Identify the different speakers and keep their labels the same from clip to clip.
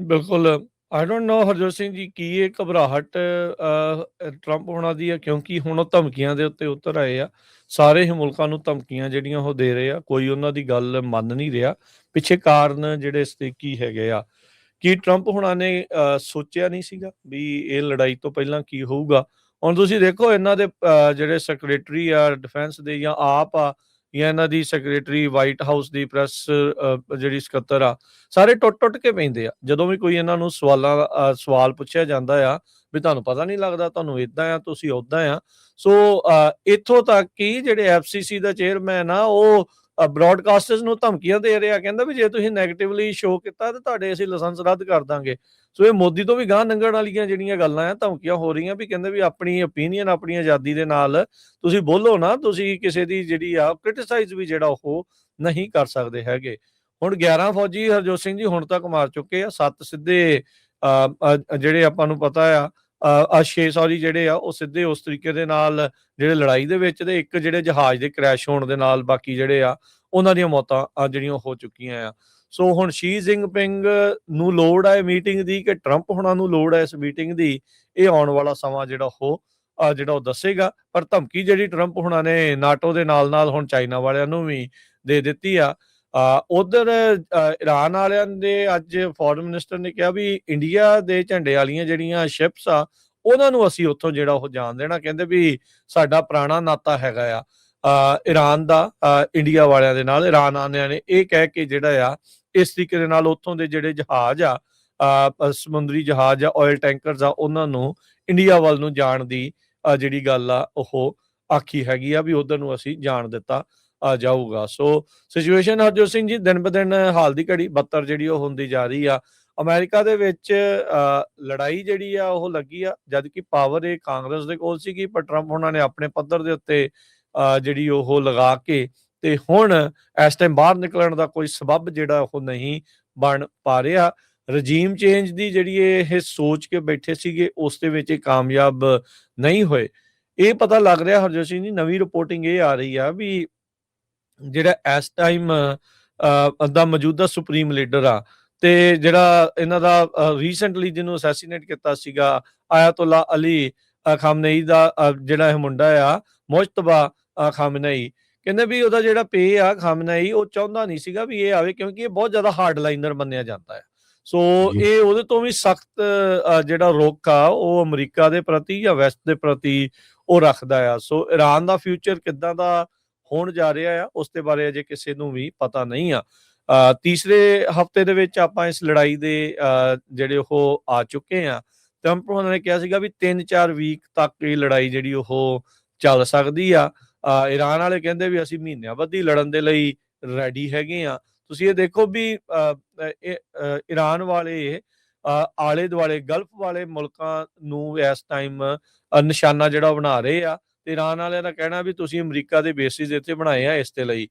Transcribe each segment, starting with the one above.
Speaker 1: ਬਿਲਕੁਲ, I don't know Harjot Singh ji ਕੀ ਇਹ ਘਬਰਾਹਟ ਟਰੰਪ ਹੋਣਾ ਦੀ ਹੈ, ਕਿਉਂਕਿ ਹੁਣ ਉਹ ਧਮਕੀਆਂ ਦੇ ਉੱਤੇ ਉਤਰ ਆਏ ਆ। ਸਾਰੇ ਹੀ ਮੁਲਕਾਂ ਨੂੰ ਧਮਕੀਆਂ ਜਿਹੜੀਆਂ ਉਹ ਦੇ ਰਹੇ ਆ, ਕੋਈ ਉਹਨਾਂ ਦੀ ਗੱਲ ਮੰਨ ਨਹੀਂ ਰਿਹਾ। ਪਿੱਛੇ ਕਾਰਨ ਜਿਹੜੇ ਇਸ ਦੇ ਕੀ ਹੈਗੇ ਆ, ਕੀ ਟਰੰਪ ਹੁਣਾਂ ਨੇ ਸੋਚਿਆ ਨਹੀਂ ਸੀਗਾ ਵੀ ਇਹ ਲੜਾਈ ਤੋਂ ਪਹਿਲਾਂ ਕੀ ਹੋਊਗਾ? ਹੁਣ ਤੁਸੀਂ ਦੇਖੋ ਇਹਨਾਂ ਦੇ ਜਿਹੜੇ ਸੈਕਟਰੀ ਆ ਡਿਫੈਂਸ ਦੇ, ਜਾਂ ਆਪ ਆ, ਜਾਂ ਇਹਨਾਂ ਦੀ ਸੈਕਟਰੀ ਵਾਈਟ ਹਾਊਸ ਦੀ ਪ੍ਰੈਸ ਜਿਹੜੀ ਸਕੱਤਰ ਆ, ਸਾਰੇ ਟੁੱਟ-ਟੁੱਟ ਕੇ ਪੈਂਦੇ ਆ। ਜਦੋਂ ਵੀ ਕੋਈ ਇਹਨਾਂ ਨੂੰ ਸਵਾਲ ਪੁੱਛਿਆ ਜਾਂਦਾ ਆ ਵੀ ਤੁਹਾਨੂੰ ਪਤਾ ਨਹੀਂ ਲੱਗਦਾ, ਤੁਹਾਨੂੰ ਏਦਾਂ ਆ, ਤੁਸੀਂ ਓਦਾਂ ਆ। ਸੋ ਇੱਥੋਂ ਤੱਕ ਕਿ ਜਿਹੜੇ ਐਫਸੀਸੀ ਦਾ ਚੇਅਰਮੈਨ ਆ, ਉਹ ਬ੍ਰੌਡਕਾਸਟਰਸ ਨੂੰ ਧਮਕੀਆਂ ਦੇ ਰਿਹਾ, ਕਹਿੰਦਾ ਵੀ ਜੇ ਤੁਸੀਂ ਨੈਗੇਟਿਵਲੀ ਸ਼ੋ ਕੀਤਾ ਤੇ ਤੁਹਾਡੇ ਅਸੀਂ ਲਾਇਸੈਂਸ ਰੱਦ ਕਰ ਦਾਂਗੇ। ਸੋ ਇਹ ਮੋਦੀ ਤੋਂ ਵੀ ਗਾਂਹ ਲੰਘਣ ਵਾਲੀਆਂ ਜਿਹੜੀਆਂ ਗੱਲਾਂ ਆ, ਧਮਕੀਆਂ ਹੋ ਰਹੀਆਂ ਵੀ ਕਹਿੰਦੇ ਵੀ ਆਪਣੀ ਓਪੀਨੀਅਨ, ਆਪਣੀ ਆਜ਼ਾਦੀ ਦੇ ਨਾਲ ਤੁਸੀਂ ਬੋਲੋ ਨਾ, ਤੁਸੀਂ ਕਿਸੇ ਦੀ ਜਿਹੜੀ ਆ ਕ੍ਰਿਟਿਸਾਈਜ਼ ਵੀ ਜਿਹੜਾ ਉਹ ਨਹੀਂ ਕਰ ਸਕਦੇ ਹੈਗੇ। ਹੁਣ 11 ਫੌਜੀ ਹਰਜੋਤ ਸਿੰਘ ਜੀ ਹੁਣ ਤੱਕ ਮਾਰ ਚੁੱਕੇ ਆ, 7 ਸਿੱਧੇ ਜਿਹੜੇ ਆਪਾਂ ਨੂੰ ਪਤਾ ਆ 6 ਸੌਰੀ ਜਿਹੜੇ ਆ ਉਹ ਸਿੱਧੇ ਉਸ ਤਰੀਕੇ ਦੇ ਨਾਲ ਜਿਹੜੇ ਲੜਾਈ ਦੇ ਵਿੱਚ, ਤੇ ਇੱਕ ਜਿਹੜੇ ਜਹਾਜ਼ ਦੇ ਕ੍ਰੈਸ਼ ਹੋਣ ਦੇ ਨਾਲ ਬਾਕੀ ਜਿਹੜੇ ਆ ਉਹਨਾਂ ਦੀਆਂ ਮੌਤਾਂ ਜਿਹੜੀਆਂ ਹੋ ਚੁੱਕੀਆਂ ਆ। ਸੋ ਹੁਣ ਸ਼ੀ ਜਿਨਪਿੰਗ ਨੂੰ ਲੋੜ ਹੈ ਮੀਟਿੰਗ ਦੀ ਕਿ ਟਰੰਪ ਹੁਣਾਂ ਨੂੰ ਲੋੜ ਹੈ ਇਸ ਮੀਟਿੰਗ ਦੀ, ਇਹ ਆਉਣ ਵਾਲਾ ਸਮਾਂ ਜਿਹੜਾ ਉਹ ਦੱਸੇਗਾ। ਪਰ ਧਮਕੀ ਜਿਹੜੀ ਟਰੰਪ ਹੁਣਾਂ ਨੇ ਨਾਟੋ ਦੇ ਨਾਲ-ਨਾਲ ਹੁਣ ਚਾਈਨਾ ਵਾਲਿਆਂ ਨੂੰ ਵੀ ਦੇ ਦਿੱਤੀ ਆ। ਉਧਰ ਇਰਾਨ ਵਾਲਿਆਂ ਦੇ ਅੱਜ ਫੋਰਨ ਮਿਨਿਸਟਰ ਨੇ ਕਿਹਾ ਵੀ ਇੰਡੀਆ ਦੇ ਝੰਡੇ ਵਾਲੀਆਂ ਜਿਹੜੀਆਂ ਸ਼ਿਪਸ ਆ, ਉਹਨਾਂ ਨੂੰ ਅਸੀਂ ਉੱਥੋਂ ਜਿਹੜਾ ਉਹ ਜਾਣ ਦੇਣਾ। ਕਹਿੰਦੇ ਵੀ ਸਾਡਾ ਪੁਰਾਣਾ ਨਾਤਾ ਹੈਗਾ ਆ ਇਰਾਨ ਦਾ ਇੰਡੀਆ ਵਾਲਿਆਂ ਦੇ ਨਾਲ। ਇਰਾਨ ਵਾਲਿਆਂ ਨੇ ਇਹ ਕਹਿ ਕੇ ਜਿਹੜਾ ਆ ਇਸ ਤਰੀਕੇ ਦੇ ਨਾਲ ਉੱਥੋਂ ਦੇ ਜਿਹੜੇ ਜਹਾਜ਼ ਆ, ਸਮੁੰਦਰੀ ਜਹਾਜ਼ ਆ, ਆਇਲ ਟੈਂਕਰਸ ਆ, ਉਹਨਾਂ ਨੂੰ ਇੰਡੀਆ ਵੱਲ ਨੂੰ ਜਾਣ ਦੀ ਜਿਹੜੀ ਗੱਲ ਆ ਉਹ ਆਖੀ ਹੈਗੀ ਆ ਵੀ ਉਧਰ ਨੂੰ ਅਸੀਂ ਜਾਣ ਦਿੱਤਾ ਜਾਊਗਾ। ਸੋ ਸਿਚੁਏਸ਼ਨ ਹਰਜੋਤ ਸਿੰਘ ਜੀ ਦਿਨ ਬ ਦਿਨ ਹਾਲ ਦੀ ਘੜੀ ਬੱਤਰ ਜਿਹੜੀ ਉਹ ਹੁੰਦੀ ਜਾ ਰਹੀ ਆ। ਅਮਰੀਕਾ ਦੇ ਵਿੱਚ ਲੜਾਈ ਜਿਹੜੀ ਆ ਉਹ ਲੱਗੀ ਆ, ਜਦ ਕਿ ਪਾਵਰ ਇਹ ਕਾਂਗਰਸ ਦੇ ਕੋਲ ਸੀਗੀ, ਪਰ ਟਰੰਪ ਉਹਨਾਂ ਨੇ ਆਪਣੇ ਪੱਧਰ ਦੇ ਉੱਤੇ ਜਿਹੜੀ ਉਹ ਲਗਾ ਕੇ ਤੇ ਹੁਣ ਇਸ ਟਾਈਮ ਬਾਹਰ ਨਿਕਲਣ ਦਾ ਕੋਈ ਸਬੱਬ ਜਿਹੜਾ ਉਹ ਨਹੀਂ ਬਣ ਪਾ ਰਿਹਾ। ਰਜੀਮ ਚੇਂਜ ਦੀ ਜਿਹੜੀ ਇਹ ਸੋਚ ਕੇ ਬੈਠੇ ਸੀਗੇ, ਉਸ ਦੇ ਵਿੱਚ ਇਹ ਕਾਮਯਾਬ ਨਹੀਂ ਹੋਏ। ਇਹ ਪਤਾ ਲੱਗ ਰਿਹਾ ਹਰਜੋਤ ਸਿੰਘ ਜੀ, ਨਵੀਂ ਰਿਪੋਰਟਿੰਗ ਇਹ ਆ ਰਹੀ ਆ ਵੀ ਜਿਹੜਾ ਇਸ ਟਾਈਮ ਦਾ ਮੌਜੂਦਾ ਸੁਪਰੀਮ ਲੀਡਰ ਆ, ਤੇ ਜਿਹੜਾ ਇਹਨਾਂ ਦਾ ਰੀਸੈਂਟਲੀ ਜਿਹਨੂੰ ਅਸੈਸੀਨੇਟ ਕੀਤਾ ਸੀਗਾ ਆਇਤੁੱਲਾ ਅਲੀ ਖਾਮਨੇਈ ਦਾ ਜਿਹੜਾ ਇਹ ਮੁੰਡਾ ਆ ਮੁਜਤਬਾ ਖਾਮਨੇਈ, ਕਹਿੰਦੇ ਵੀ ਉਹਦਾ ਜਿਹੜਾ ਪੇ ਆ ਖਾਮਨੇਈ ਉਹ ਚਾਹੁੰਦਾ ਨਹੀਂ ਸੀਗਾ ਵੀ ਇਹ ਆਵੇ, ਕਿਉਂਕਿ ਇਹ ਬਹੁਤ ਜ਼ਿਆਦਾ ਹਾਰਡ ਲਾਈਨਰ ਮੰਨਿਆ ਜਾਂਦਾ ਹੈ। ਸੋ ਇਹ ਉਹਦੇ ਤੋਂ ਵੀ ਸਖਤ ਜਿਹੜਾ ਰੁਖ ਆ ਉਹ ਅਮਰੀਕਾ ਦੇ ਪ੍ਰਤੀ ਜਾਂ ਵੈਸਟ ਦੇ ਪ੍ਰਤੀ ਉਹ ਰੱਖਦਾ ਆ। ਸੋ ਇਰਾਨ ਦਾ ਫਿਊਚਰ ਕਿੱਦਾਂ ਦਾ ਹੋਣ ਜਾ ਰਿਹਾ ਆ, ਉਸ ਦੇ ਬਾਰੇ ਅਜੇ ਕਿਸੇ ਨੂੰ ਵੀ ਪਤਾ ਨਹੀਂ ਆ। ਤੀਸਰੇ ਹਫਤੇ ਦੇ ਵਿੱਚ ਆਪਾਂ ਇਸ ਲੜਾਈ ਦੇ ਜਿਹੜੇ ਉਹ ਆ ਚੁੱਕੇ ਆ। ਟਰੰਪ ਉਹਨਾਂ ਨੇ ਕਿਹਾ ਸੀਗਾ ਵੀ 3-4 ਵੀਕ ਤੱਕ ਇਹ ਲੜਾਈ ਜਿਹੜੀ ਉਹ ਚੱਲ ਸਕਦੀ ਆ। ਇਰਾਨ ਵਾਲੇ ਕਹਿੰਦੇ ਵੀ ਅਸੀਂ ਮਹੀਨਿਆਂ ਬੱਧੀ ਲੜਨ ਦੇ ਲਈ ਰੈਡੀ ਹੈਗੇ ਆ। ਤੁਸੀਂ ਇਹ ਦੇਖੋ ਵੀ ਇਰਾਨ ਵਾਲੇ ਆਲੇ ਦੁਆਲੇ ਗਲਫ ਵਾਲੇ ਮੁਲਕਾਂ ਨੂੰ ਇਸ ਟਾਈਮ ਨਿਸ਼ਾਨਾ ਜਿਹੜਾ ਬਣਾ ਰਹੇ ਆ, ਤੇ ਇਰਾਨ ਵਾਲਿਆਂ ਦਾ ਕਹਿਣਾ ਵੀ ਤੁਸੀਂ ਅਮਰੀਕਾ ਦੇ ਬੇਸਿਸ ਇੱਥੇ ਬਣਾਏ ਆ ਇਸ ਦੇ ਲਈ।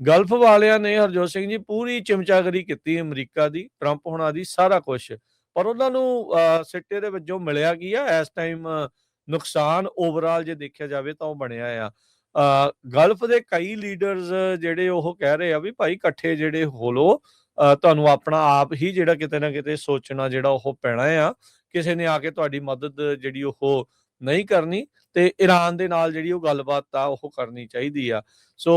Speaker 1: ਗਲਫ ਵਾਲਿਆਂ ਨੇ ਹਰਜੋਤ ਸਿੰਘ ਜੀ ਪੂਰੀ ਚਮਚਾਗਰੀ ਕੀਤੀ ਅਮਰੀਕਾ ਦੀ, ਟਰੰਪ ਹੋਣਾ ਦੀ, ਸਾਰਾ ਕੁਛ, ਪਰ ਉਹਨਾਂ ਨੂੰ ਸਿੱਟੇ ਦੇ ਵਜੋਂ ਮਿਲਿਆ ਕੀ ਆ ਇਸ ਟਾਈਮ? ਨੁਕਸਾਨ ਓਵਰਆਲ ਜੇ ਦੇਖਿਆ ਜਾਵੇ ਤਾਂ ਉਹ ਬਣਿਆ ਆ। ਗਲਫ ਦੇ ਕਈ ਲੀਡਰਸ ਜਿਹੜੇ ਉਹ ਕਹਿ ਰਹੇ ਆ ਵੀ ਭਾਈ ਇਕੱਠੇ ਜਿਹੜੇ ਹੋ ਲੋ, ਤੁਹਾਨੂੰ ਆਪਣਾ ਆਪ ਹੀ ਜਿਹੜਾ ਕਿਤੇ ਨਾ ਕਿਤੇ ਸੋਚਣਾ ਜਿਹੜਾ ਉਹ ਪੈਣਾ ਆ। ਕਿਸੇ ਨੇ ਆ ਕੇ ਤੁਹਾਡੀ ਮਦਦ ਜਿਹੜੀ ਉਹ ਨਹੀਂ ਕਰਨੀ, ਤੇ ਇਰਾਨ ਦੇ ਨਾਲ ਜਿਹੜੀ ਉਹ ਗੱਲਬਾਤ ਆ ਉਹ ਕਰਨੀ ਚਾਹੀਦੀ ਆ। ਸੋ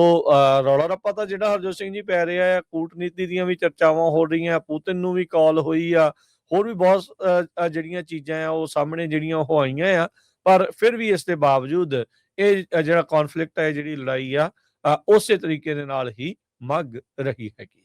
Speaker 1: ਰੌਲਾ ਰੱਪਾ ਤਾਂ ਜਿਹੜਾ ਹਰਜੋਤ ਸਿੰਘ ਜੀ ਪੈ ਰਿਹਾ ਆ, ਕੂਟਨੀਤੀ ਦੀਆਂ ਵੀ ਚਰਚਾਵਾਂ ਹੋ ਰਹੀਆਂ, ਪੁਤਿਨ ਨੂੰ ਵੀ ਕਾਲ ਹੋਈ ਆ, ਹੋਰ ਵੀ ਬਹੁਤ ਜਿਹੜੀਆਂ ਚੀਜ਼ਾਂ ਆ ਉਹ ਸਾਹਮਣੇ ਜਿਹੜੀਆਂ ਉਹ ਆਈਆਂ ਆ। ਪਰ ਫਿਰ ਵੀ ਇਸ ਦੇ ਬਾਵਜੂਦ ਇਹ ਜਿਹੜਾ ਕੌਨਫਲਿਕਟ ਹੈ, ਜਿਹੜੀ ਲੜਾਈ ਆ ਉਸੇ ਤਰੀਕੇ ਦੇ ਨਾਲ ਹੀ ਮੱਗ ਰਹੀ ਹੈਗੀ।